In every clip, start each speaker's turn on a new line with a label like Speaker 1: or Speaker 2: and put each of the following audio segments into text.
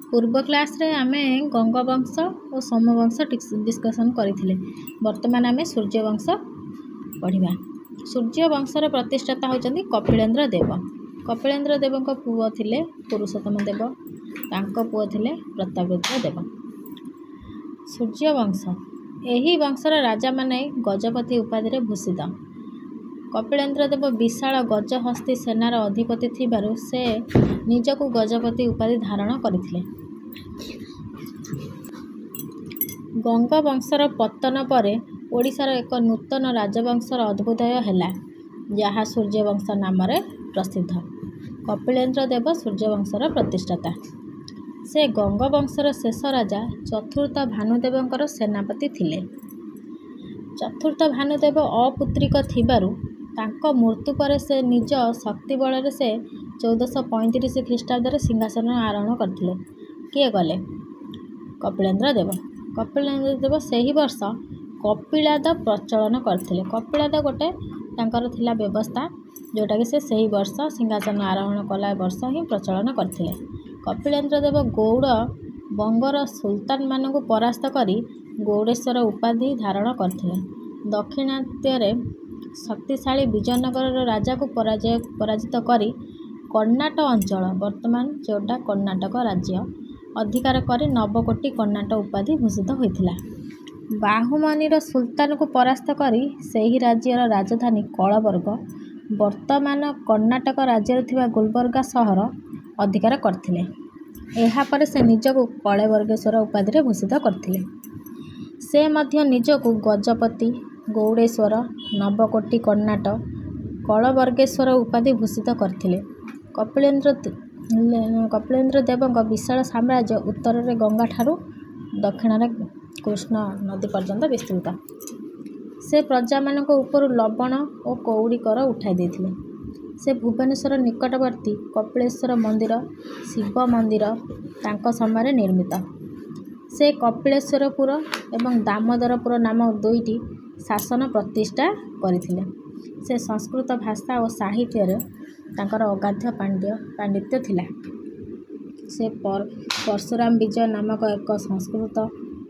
Speaker 1: पूर्व क्लास रे आमे गंगवंश और सोमवंश डिस्कसन करथिले। वर्तमान आमे सूर्यवंश पढ़िबा। सूर्यवंशर प्रतिष्ठाता होचंदी कपिलेन्द्र देव। कपिलेन्द्र देवଙ୍କ पुओ थिले पुरुषोत्तम देव, तांको पुओ थिले प्रतापरुद्र देव। सूर्यवंश एही वंशर राजा माने गजपति उपाधि रे भूषित। कपिलेन्द्र देव विशाल गजहस्ती सेनार अधिपति थिबारु से निजकु गजपति उपाधि धारण करथिले। गंगवंशर पतन परे ओडिशार एक नूतन राजवंशर अद्भुदय हैला, जहा सूर्यवंश नाम रे प्रसिद्ध। कपिलेन्द्र देव सूर्यवंशर प्रतिष्ठाता। से गंगवंशर शेष राजा चतुर्थ भानुदेवंकर सेनापति थिले। चतुर्थ भानुदेव अपुत्रिक थिबारु तांको मृत्यु पर से निज शक्ति बल से 1435 ख्रीष्टाब्द सिंहासन आरोहण करथिले। किए गले? कपिलेन्द्र देव। कपिलेन्द्र देव सही वर्ष कपिलाद प्रचलन करथिले। कपिलाद गोटे तांकर थिला व्यवस्था जोटा कि से सही वर्ष सिंहासन आरोहण कला वर्ष ही प्रचलन करथिले। कपिलेन्द्र देव गौड़ बंगर सुल्तान मानकु परास्त करी गौड़ेश्वर उपाधि धारण करथिले। दक्षिणात्य शक्तिशाली विजयनगर राजा को पराजित करी कर्णाटक अंचल वर्तमान जोटा कर्णाटक राज्य अधिकार करी नवकोटी कर्णाटक उपाधि भूषित होइथिला। बाहुमनीर सुल्तान को परास्त करी सेही राज्यर राजधानी कलबर्ग वर्तमान कर्णाटक राज्य थिबा गुलबर्गा सहर अधिकार करथिले। एहा पर से निजको कलबर्गेश्वर उपाधि रे भूषित करथिले। से मध्य निजको गजपति, गौड़ेश्वर, नवकोटी कर्णाटक, कलबर्गेश्वर उपाधि भूषित करथिले। कपिलेन्द्र देवଙ୍କ विशाल साम्राज्य उत्तर रे गंगा ठारू दक्षिण रे कृष्ण नदी पर्यंत विस्तृत। से प्रजा मानक ऊपर लवण और कौड़ी कर उठाई देथिले। से भुवनेश्वर निकटवर्ती कपिलेश्वर मंदिर, शिव मंदिर तांको समय निर्मित। से कपिलेश्वरपुर एवं दामोदरपुर नामक दुईटी शासन प्रतिष्ठा करथिले। से संस्कृत भाषा और साहित्य रे तांकर अगाध पांडित्य थिला। से परशुराम विजय नामक एक संस्कृत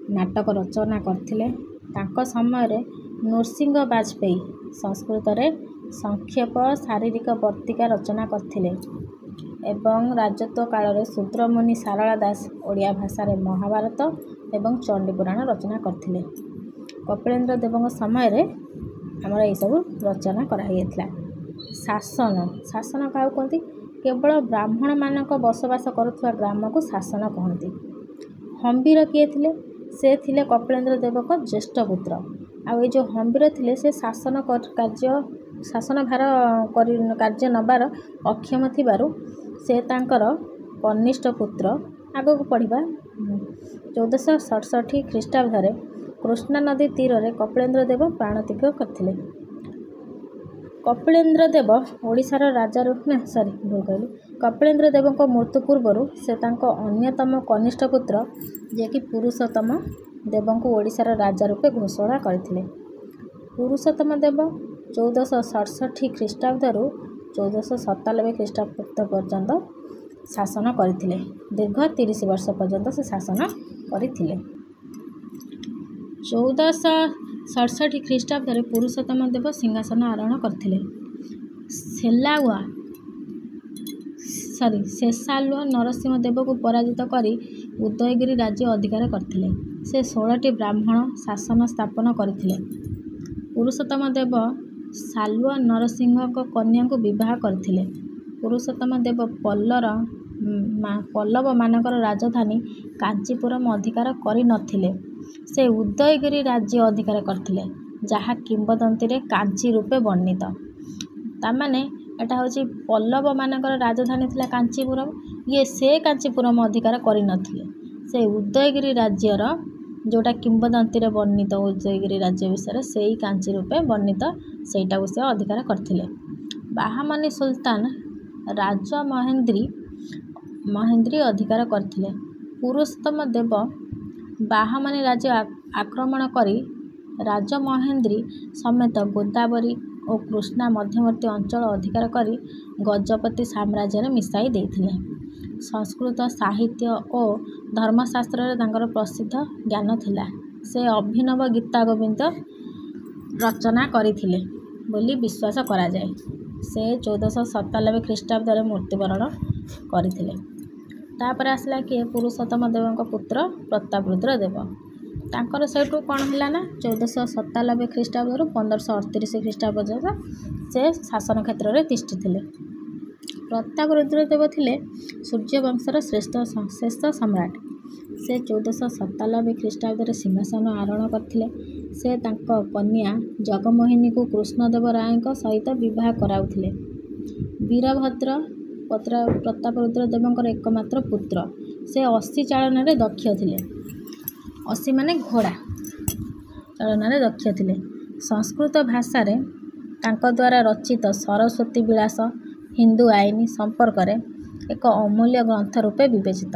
Speaker 1: नाटक रचना करथिले। तांको समय रे नरसिंह बाजपेयी संस्कृत रे संक्षेप शारीरिक वर्तिका रचना करथिले एवं राजत्व काल रे शूद्रमुनि सारला दास ओडिया भाषा रे महाभारत एवं चंडीपुराण रचना करथिले। कपिलेन्द्र देवଙ୍କ समय रे हमर ए सब रचना कराइथिला। शासन काउ कहती? केवल ब्राह्मण मानक बसवास करुवा ग्राम को शासन कहती। हंबीर किए थिले? से थिले कपिलेन्द्र देवक ज्येष्ठ पुत्र। आ जो हंबीर थिले से शासन भार कार्य नबार अक्षम थिबारु से तांकर कनिष्ठ पुत्र आगक पढ़िबा 1467 ख्रीष्टाब्द कृष्णा नदी तीर रे कपिलेन्द्र देव प्राणत्याग करथिले। कपिलेन्द्र देव ओडिशार राजा कपिलेन्द्र देवଙ୍କ मृत्यु पूर्व से तांको अन्यतम कनिष्ठ पुत्र जे कि पुरुषोत्तम देवଙ୍କୁ ओडिशार राजा रूपे घोषणा करथिले। पुरुषोत्तम देव 1467 ख्रीष्टाब्द 1497 ख्रीष्टाब्द पर्यंत शासन करथिले। दीर्घ 30 वर्ष पर्यंत से शासन करथिले। 1467 ख्रीष्टाब्द पुरुषोत्तम देव सिंहासन आरोहण करथिले। शेषालुआ नरसिंह देव को पराजित करी उदयगिरी राज्य अधिकार करथिले। से 16टी ब्राह्मण शासन स्थापन करथिले। पुरुषोत्तम देव सालुआ नरसिंह कन्या को विवाह करथिले। पुरुषोत्तम देव पल्लव मानकर राजधानी कांचीपुरम अधिकार करि नथिले। से उदयगिरी राज्य अधिकार करथिले, जहा किंबदंती रे कांची रूपे वर्णित। तामाने एटा होची पल्लव मानकर राजधानी थिला कांचीपुरम। ये से कांचीपुरम अधिकार करि नथिले। से उदयगिरी राज्यर जोटा किंबदंती रे वर्णित उदयगिरी राज्य विषय से ही कांची रूपे वर्णित सेटा से अधिकार करथिले। बाहामनी सुल्तान राजा महेंद्री अधिकार करथिले। पुरुषोत्तम देव बाहामनी राज्य आक्रमण करी राजा महेंद्री समेत गोदावरी, ଓ କୃଷ୍ଣା ମଧ୍ୟବର୍ତ୍ତୀ ଅଞ୍ଚଳ ଅଧିକାର କରି ଗଜପତି ସାମ୍ରାଜ୍ୟରେ ମିଶାଇ ଦେଇଥିଲେ। ସଂସ୍କୃତ ସାହିତ୍ୟ ଓ ଧର୍ମଶାସ୍ତ୍ରରେ ତାଙ୍କର ପ୍ରସିଦ୍ଧ ଜ୍ଞାନ ଥିଲା। ସେ ଅଭିନବ ଗୀତା ଗୋବିନ୍ଦ ରଚନା କରିଥିଲେ ବୋଲି ବିଶ୍ୱାସ କରାଯାଏ। ସେ 1497 ଖ୍ରୀଷ୍ଟାବ୍ଦରେ ମୃତ୍ୟୁବରଣ କରିଥିଲେ। ତାପରେ ଆସିଲା କିଏ? ପୁରୁଷୋତ୍ତମ ଦେବଙ୍କ ପୁତ୍ର ପ୍ରତାପରୁଦ୍ର ଦେବ। ତାଙ୍କର ସେଇଠୁ କ'ଣ ହେଲା ନା 1497 ଖ୍ରୀଷ୍ଟାବ୍ଦରୁ 1538 ଖ୍ରୀଷ୍ଟାବ୍ଦ ପର୍ଯ୍ୟନ୍ତ ସେ ଶାସନ କ୍ଷେତ୍ରରେ ତିଷ୍ଠିଥିଲେ। ପ୍ରତାପରୁଦ୍ର ଦେବ ଥିଲେ ସୂର୍ଯ୍ୟବଂଶର ଶେଷ ସମ୍ରାଟ। ସେ 1497 ଖ୍ରୀଷ୍ଟାବ୍ଦରେ ସିଂହାସନ ଆରୋହଣ କରିଥିଲେ। ସେ ତାଙ୍କ କନ୍ୟା ଜଗମୋହିନୀକୁ କୃଷ୍ଣଦେବ ରାୟଙ୍କ ସହିତ ବିବାହ କରାଉଥିଲେ। ବୀରଭଦ୍ର ପ୍ରତାପରୁଦ୍ର ଦେବଙ୍କର ଏକମାତ୍ର ପୁତ୍ର। ସେ ଅଶ୍ୱୀ ଚାଳନାରେ ଦକ୍ଷ ଥିଲେ। ଅଶ୍ୱୀ ମାନେ ଘୋଡ଼ା ଚାଳନାରେ ଦକ୍ଷ ଥିଲେ। ସଂସ୍କୃତ ଭାଷାରେ ତାଙ୍କ ଦ୍ୱାରା ରଚିତ ସରସ୍ୱତୀ ବିଳାସ ହିନ୍ଦୁ ଆଇନ ସମ୍ପର୍କରେ ଏକ ଅମୂଲ୍ୟ ଗ୍ରନ୍ଥ ରୂପେ ବିବେଚିତ।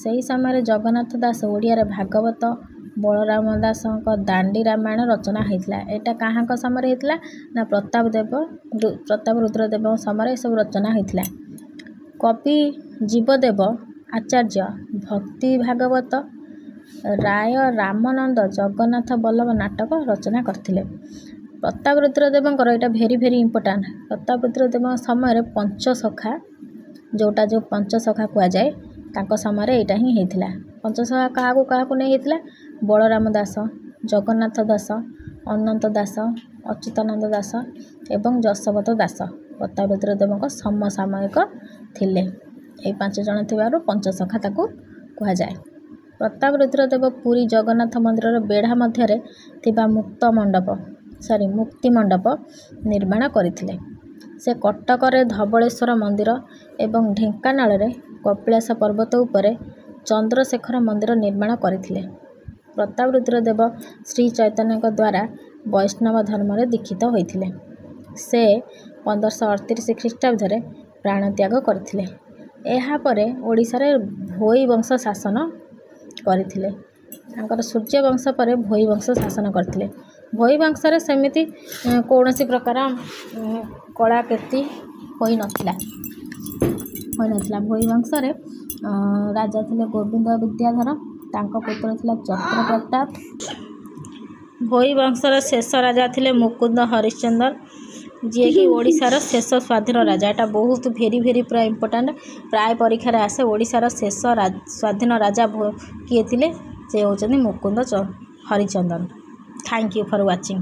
Speaker 1: ସେହି ସମୟରେ ଜଗନ୍ନାଥ ଦାସ ଓଡ଼ିଆରେ ଭାଗବତ, ବଳରାମ ଦାସଙ୍କ ଦାଣ୍ଡି ରାମାୟଣ ରଚନା ହୋଇଥିଲା। ଏଇଟା କାହାଙ୍କ ସମୟରେ ହେଇଥିଲା ନା ପ୍ରତାପରୁଦ୍ର ଦେବଙ୍କ ସମୟରେ ଏସବୁ ରଚନା ହୋଇଥିଲା। କବି ଜୀବଦେବ ଆଚାର୍ଯ୍ୟ ଭକ୍ତି ଭାଗବତ, ରାୟ ରାମାନନ୍ଦ ଜଗନ୍ନାଥ ବଲ୍ଲଭ ନାଟକ ରଚନା କରିଥିଲେ। ପ୍ରତାପରୁଦ୍ର ଦେବଙ୍କର ଏଇଟା ଭେରି ଇମ୍ପୋର୍ଟାଣ୍ଟ। ପ୍ରତାପରୁଦ୍ର ଦେବଙ୍କ ସମୟରେ ପଞ୍ଚସଖା, ଯେଉଁ ପଞ୍ଚସଖା କୁହାଯାଏ, ତାଙ୍କ ସମୟରେ ଏଇଟା ହିଁ ହେଇଥିଲା। ପଞ୍ଚସଖା କାହାକୁ ନେଇ ହେଇଥିଲା? ବଳରାମ ଦାସ, ଜଗନ୍ନାଥ ଦାସ, ଅନନ୍ତ ଦାସ, ଅଚ୍ୟୁତାନନ୍ଦ ଦାସ ଏବଂ ଯଶୋବନ୍ତ ଦାସ ପ୍ରତାପରୁଦ୍ର ଦେବଙ୍କ ସମସାମୟିକ ଥିଲେ। ଏହି 5 ଜଣ ଥିବାରୁ ପଞ୍ଚସଖା ତାକୁ କୁହାଯାଏ। ପ୍ରତାପରୁଦ୍ର ଦେବ ପୁରୀ ଜଗନ୍ନାଥ ମନ୍ଦିରର ବେଢ଼ା ମଧ୍ୟରେ ଥିବା ମୁକ୍ତି ମଣ୍ଡପ ନିର୍ମାଣ କରିଥିଲେ। ସେ କଟକରେ ଧବଳେଶ୍ୱର ମନ୍ଦିର ଏବଂ ଢେଙ୍କାନାଳରେ କପିଳାସ ପର୍ବତ ଉପରେ ଚନ୍ଦ୍ରଶେଖର ମନ୍ଦିର ନିର୍ମାଣ କରିଥିଲେ। ପ୍ରତାପରୁଦ୍ର ଦେବ ଶ୍ରୀ ଚୈତନ୍ୟଙ୍କ ଦ୍ୱାରା ବୈଷ୍ଣବ ଧର୍ମରେ ଦୀକ୍ଷିତ ହୋଇଥିଲେ। ସେ 1538 ଖ୍ରୀଷ୍ଟାବ୍ଦରେ ପ୍ରାଣତ୍ୟାଗ କରିଥିଲେ। ଏହାପରେ ଓଡ଼ିଶାରେ ଭୋଇ ବଂଶ ଶାସନ କରିଥିଲେ। ତାଙ୍କର ସୂର୍ଯ୍ୟବଂଶ ପରେ ଭୋଇ ବଂଶ ଶାସନ କରିଥିଲେ। ଭୋଇ ବଂଶରେ ସେମିତି କୌଣସି ପ୍ରକାର କଳାକୀର୍ତ୍ତି ହୋଇନଥିଲା। ଭୋଇ ବଂଶରେ ରାଜା ଥିଲେ ଗୋବିନ୍ଦ ବିଦ୍ୟାଧର, ତାଙ୍କ ପୁତ୍ର ଥିଲା ଚନ୍ଦ୍ରପ୍ରତାପ। ଭୋଇ ବଂଶର ଶେଷ ରାଜା ଥିଲେ ମୁକୁନ୍ଦ ହରିଶ୍ଚନ୍ଦ୍ର, ଯିଏକି ଓଡ଼ିଶାର ଶେଷ ସ୍ୱାଧୀନ ରାଜା। ଏଟା ବହୁତ ଭେରି ପୁରା ଇମ୍ପୋର୍ଟାଣ୍ଟ। ପ୍ରାୟ ପରୀକ୍ଷାରେ ଆସେ। ଓଡ଼ିଶାର ଶେଷ ସ୍ୱାଧୀନ ରାଜା କିଏ ଥିଲେ? ସେ ହେଉଛନ୍ତି Mukunda Harichandan. Thank you for watching.